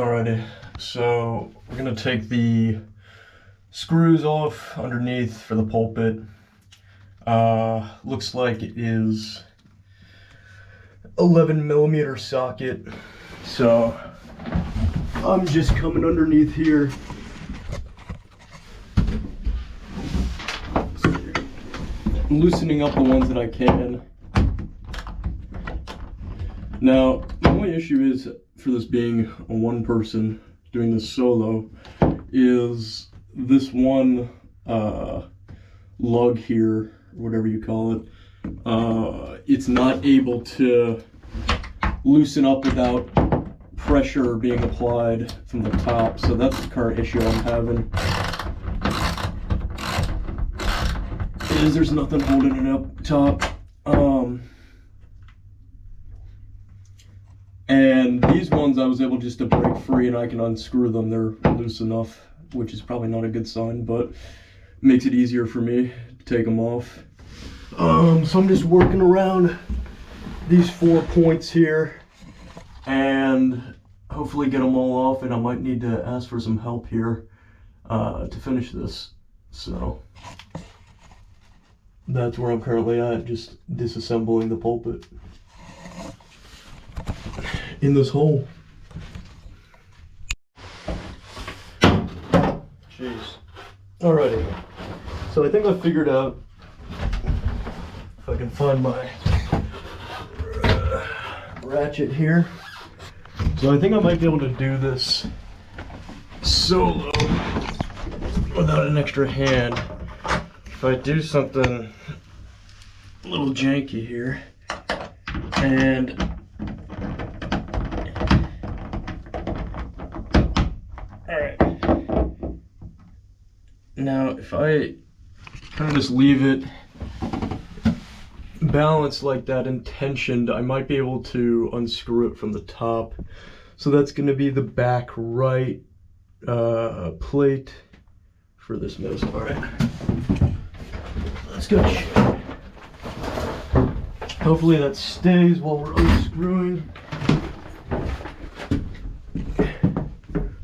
Alrighty, so we're gonna take the screws off underneath for the pulpit. Looks like it is 11mm socket. So I'm just coming underneath here. I'm loosening up the ones that I can. Now, the only issue is, for this being a one person doing this solo, is this one lug here, whatever you call it, it's not able to loosen up without pressure being applied from the top. So that's the current issue I'm having. There's nothing holding it up top. And these ones I was able just to break free and I can unscrew them. They're loose enough, which is probably not a good sign, but makes it easier for me to take them off. So I'm just working around these 4 points here and hopefully get them all off, and I might need to ask for some help here to finish this. So that's where I'm currently at, just disassembling the pulpit in this hole. Jeez. Alrighty. So I think I figured out, if I can find my ratchet here. So I think I might be able to do this solo without an extra hand. If I do something a little janky here, and now, if I kind of just leave it balanced like that and tensioned, I might be able to unscrew it from the top. So that's going to be the back right plate for this nose. All right, let's go. Hopefully that stays while we're unscrewing.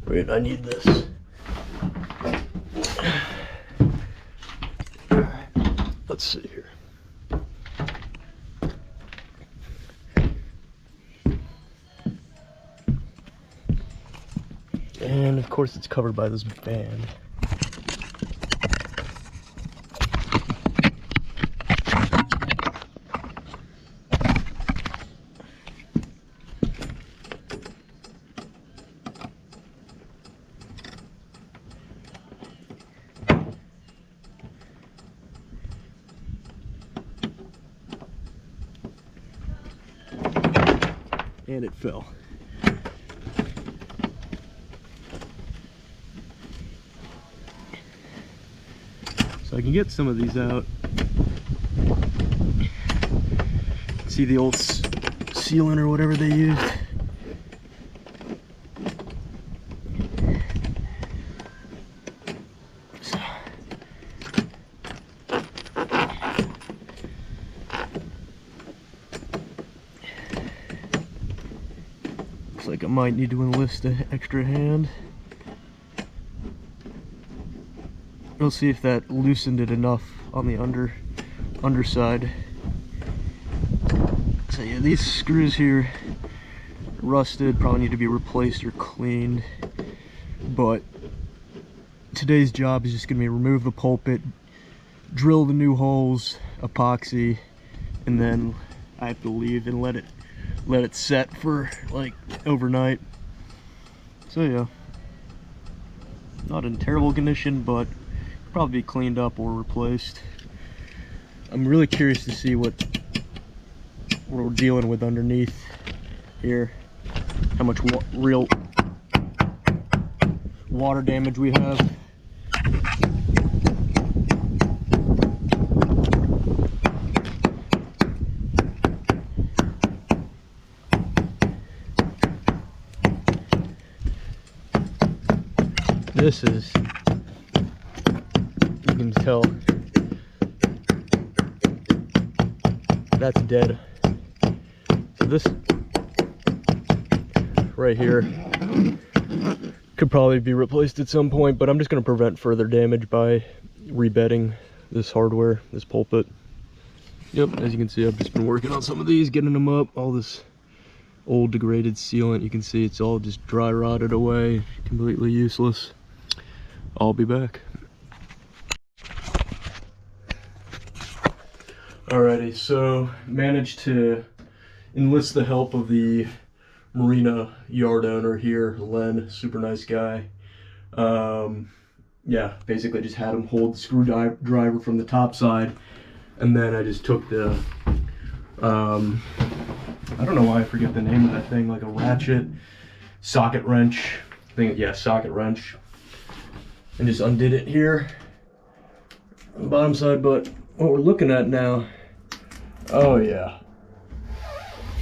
Wait, I need this. Let's see here. And of course it's covered by this band. And it fell. So I can get some of these out. See the old sealant or whatever they used. So. Looks like I might need to enlist an extra hand. We'll see if that loosened it enough on the underside. So yeah, these screws here rusted, probably need to be replaced or cleaned. But today's job is just gonna be remove the pulpit, drill the new holes, epoxy, and then I have to leave and let it set for like overnight. So yeah, not in terrible condition, but probably be cleaned up or replaced. I'm really curious to see what we're dealing with underneath here, how much real water damage we have. This is, you can tell, that's dead. So this right here Could probably be replaced at some point, but I'm just going to prevent further damage by rebedding this hardware, this pulpit. Yep, as you can see, I've just been working on some of these, getting them up. All this old degraded sealant, you can see it's all just dry rotted away, completely useless. I'll be back. Alrighty, so managed to enlist the help of the marina yard owner here, Len, super nice guy. Yeah, basically just had him hold the screwdriver from the top side, and then I just took the, I don't know why I forget the name of that thing, like a ratchet, socket wrench, yeah, socket wrench, and just undid it here, on the bottom side. But what we're looking at now, oh yeah,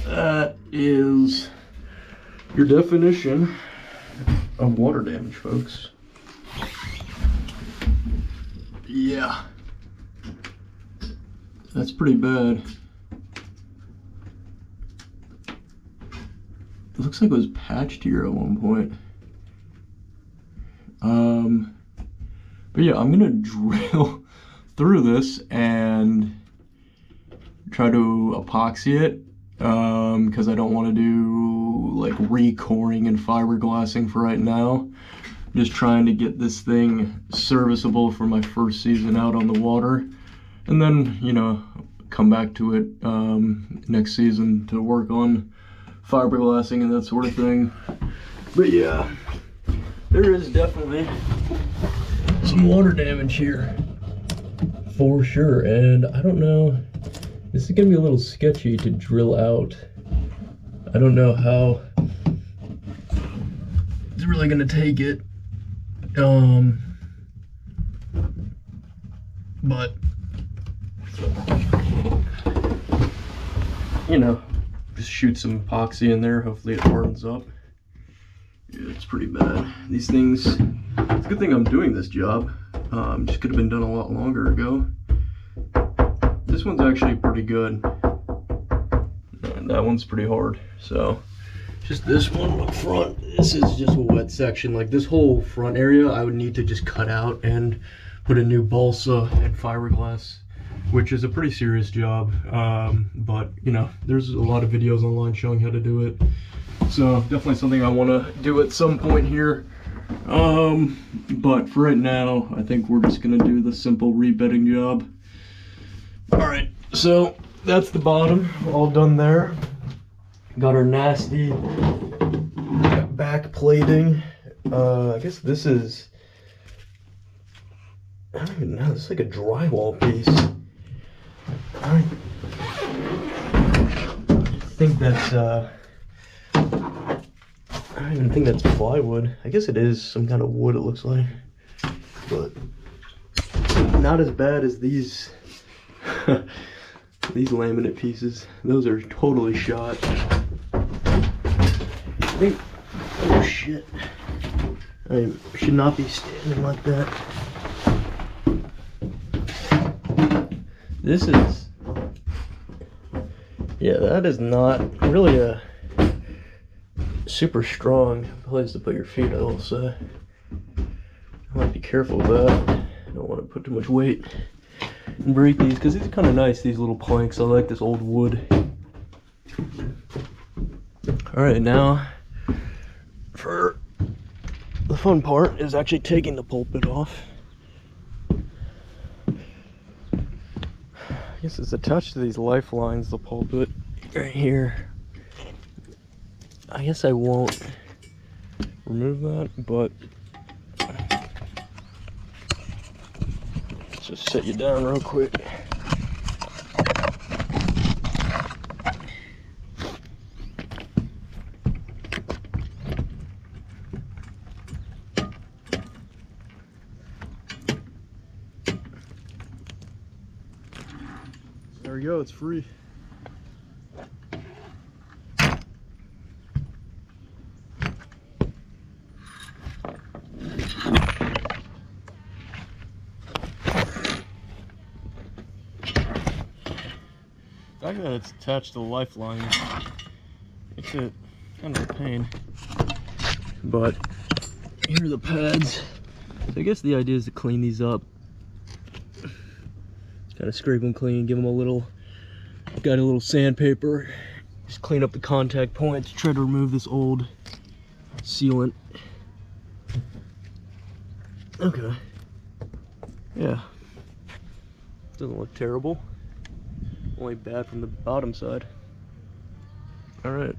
that is your definition of water damage, folks. Yeah, that's pretty bad. It looks like it was patched here at one point. But yeah, I'm gonna drill through this and try to epoxy it, because I don't want to do like recoring and fiberglassing for right now. I'm just trying to get this thing serviceable for my first season out on the water, and then, you know, come back to it next season to work on fiberglassing and that sort of thing. But yeah, there is definitely some water damage here for sure, and I don't know, this is gonna be a little sketchy to drill out. I don't know how it's really gonna take it, but you know, just shoot some epoxy in there, hopefully it hardens up. Yeah, it's pretty bad. These things, it's a good thing I'm doing this job. Just could have been done a lot longer ago. This one's actually pretty good. And that one's pretty hard. So, just this one up front, this is just a wet section. Like this whole front area, I would need to just cut out and put a new balsa and fiberglass, which is a pretty serious job. But you know, there's a lot of videos online showing how to do it. So definitely something I want to do at some point here. But for right now, I think we're just gonna do the simple rebedding job. All right, so that's the bottom, all done there. Got our nasty back plating. I guess this is, I don't even know, this is like a drywall piece. I think that's, I don't even think that's plywood. I guess it is some kind of wood, it looks like. But not as bad as these these laminate pieces. Those are totally shot. I think, oh shit. I should not be standing like that. This is, yeah, that is not really a super strong place to put your feet, I will say. I might be careful of that. I don't want to put too much weight and break these, because these are kind of nice, these little planks. I like this old wood. Alright, now for the fun part is actually taking the pulpit off. I guess it's attached to these lifelines, the pulpit right here. I guess I won't remove that, but let's just set you down real quick. There we go, it's free. The fact that it's attached to the lifeline makes it kind of a pain, but Here are the pads. So I guess the idea is to clean these up. Kind of scrape them clean, give them a little, got a little sandpaper. Just clean up the contact points, try to remove this old sealant. Okay. Yeah. Doesn't look terrible. Only bad from the bottom side. Alright.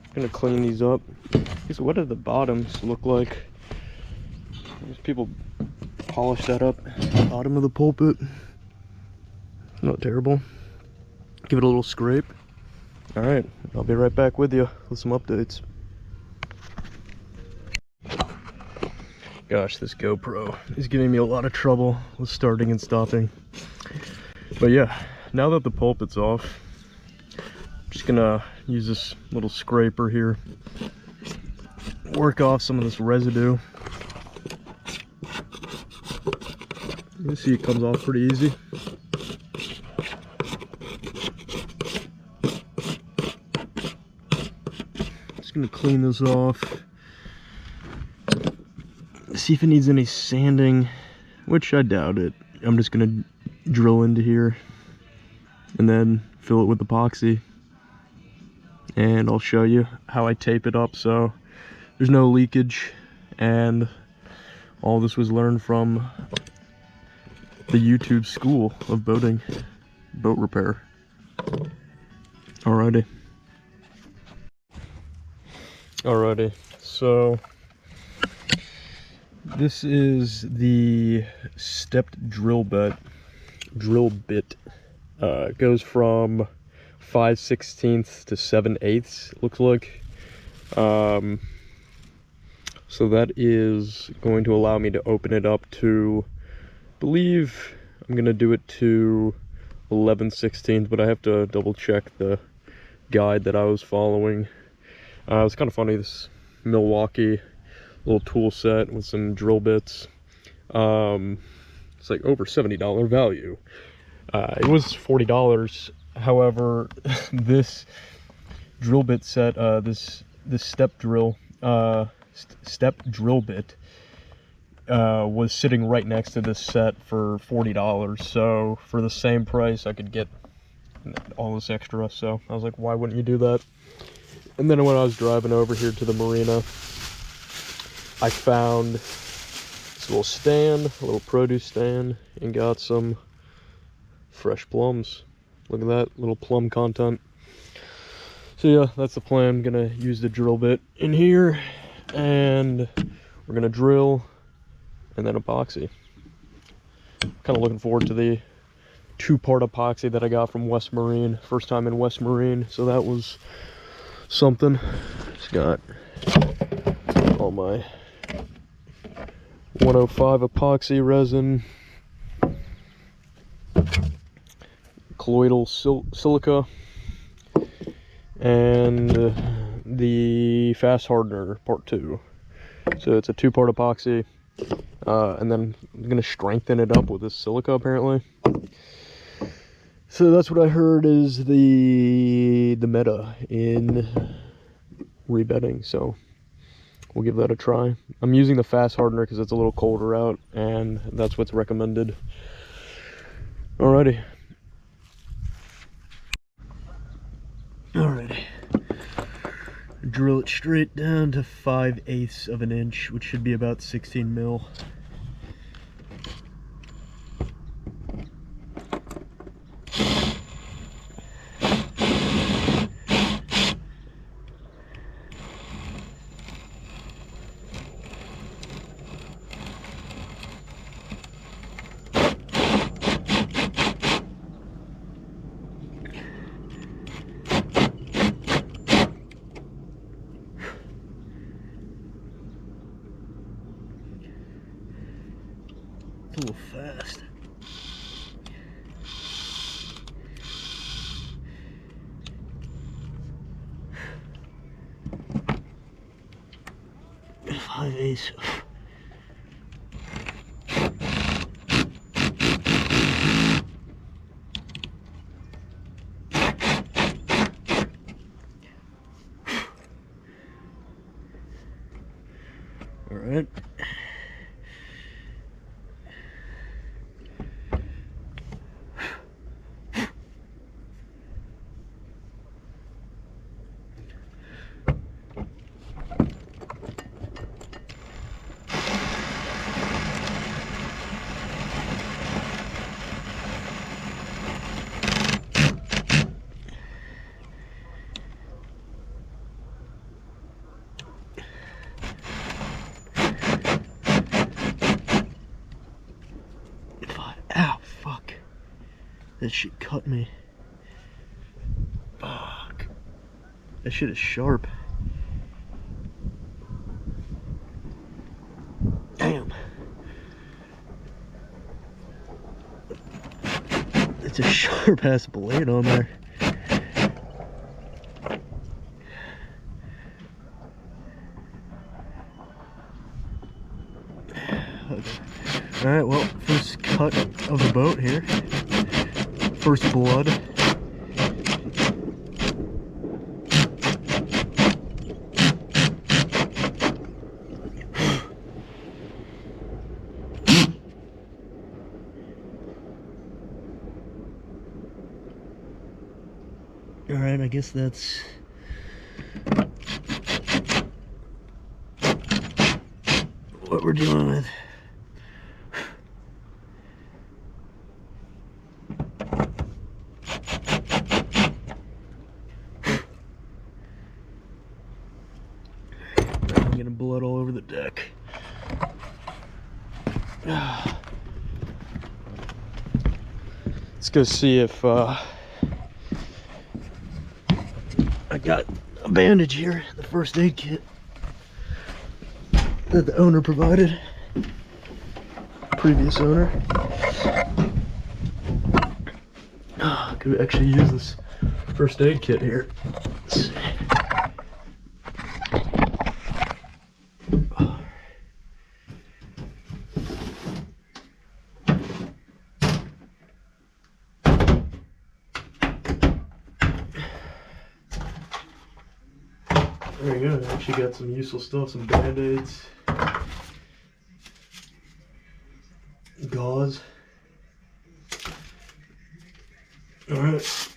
I'm gonna clean these up. So what do the bottoms look like? People polish that up. Bottom of the pulpit. Not terrible. Give it a little scrape. Alright, I'll be right back with you with some updates. Gosh, this GoPro is giving me a lot of trouble with starting and stopping. But yeah, now that the pulpit's off, I'm just gonna use this little scraper here. Work off some of this residue. You can see it comes off pretty easy. Just gonna clean this off. See if it needs any sanding, which I doubt it. I'm just gonna drill into here and then fill it with epoxy. And I'll show you how I tape it up so there's no leakage. And all this was learned from the YouTube school of boating, boat repair. Alrighty. So this is the stepped drill bit. It goes from 5/16 to 7/8, looks like. So that is going to allow me to open it up to, I believe I'm gonna do it to 11/16, but I have to double check the guide that I was following. It's kind of funny, this Milwaukee little tool set with some drill bits. It's like over $70 value. It was $40. However, this drill bit set, this step drill bit was sitting right next to this set for $40. So for the same price, I could get all this extra. So I was like, why wouldn't you do that? And then when I was driving over here to the marina, I found this little stand, a little produce stand, and got some fresh plums. Look at that, little plum content. So yeah, that's the plan. I'm gonna use the drill bit in here, and we're gonna drill and then epoxy. Kind of looking forward to the 2-part epoxy that I got from West Marine. First time in West Marine, so that was something. Just got all my 105 epoxy resin, colloidal silica, and the fast hardener part 2. So it's a 2-part epoxy, and then I'm gonna strengthen it up with this silica apparently. So that's what I heard is the meta in rebedding, so we'll give that a try. I'm using the fast hardener because it's a little colder out, and that's what's recommended. Alrighty. Drill it straight down to 5/8 of an inch, which should be about 16 mil. It's a little fast. Five eighths. All right. Ow, fuck. That shit cut me. Fuck. That shit is sharp. Damn. It's a sharp ass blade on there. Okay. Alright, well, first cut of the boat here. First blood. Alright, I guess that's what we're dealing with. I'm getting blood all over the deck. Let's go see if I got a bandage here, the first aid kit that the owner provided. Previous owner. Could actually use this first aid kit here. Let's see. There you go, I actually got some useful stuff, some band-aids, gauze. Alright.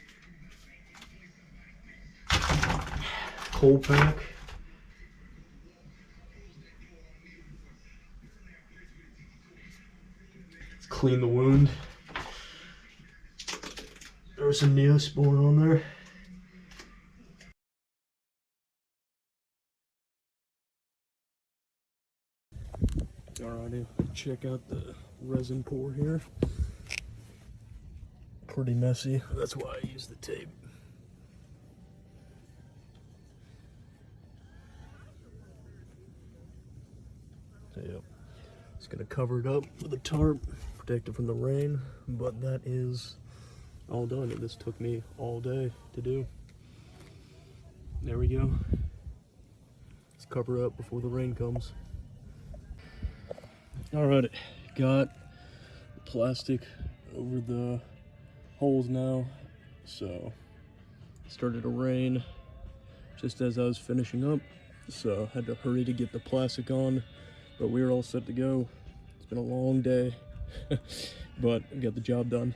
Cold pack. Let's clean the wound. There was some Neosporin on there. Alrighty, check out the resin pour here. Pretty messy, that's why I use the tape. Yep. Just gonna cover it up with a tarp, protect it from the rain, but that is all done. And this took me all day to do. There we go. Let's cover it up before the rain comes. Alright, got the plastic over the holes now, so it started to rain just as I was finishing up, so I had to hurry to get the plastic on, but we were all set to go. It's been a long day, but I got the job done.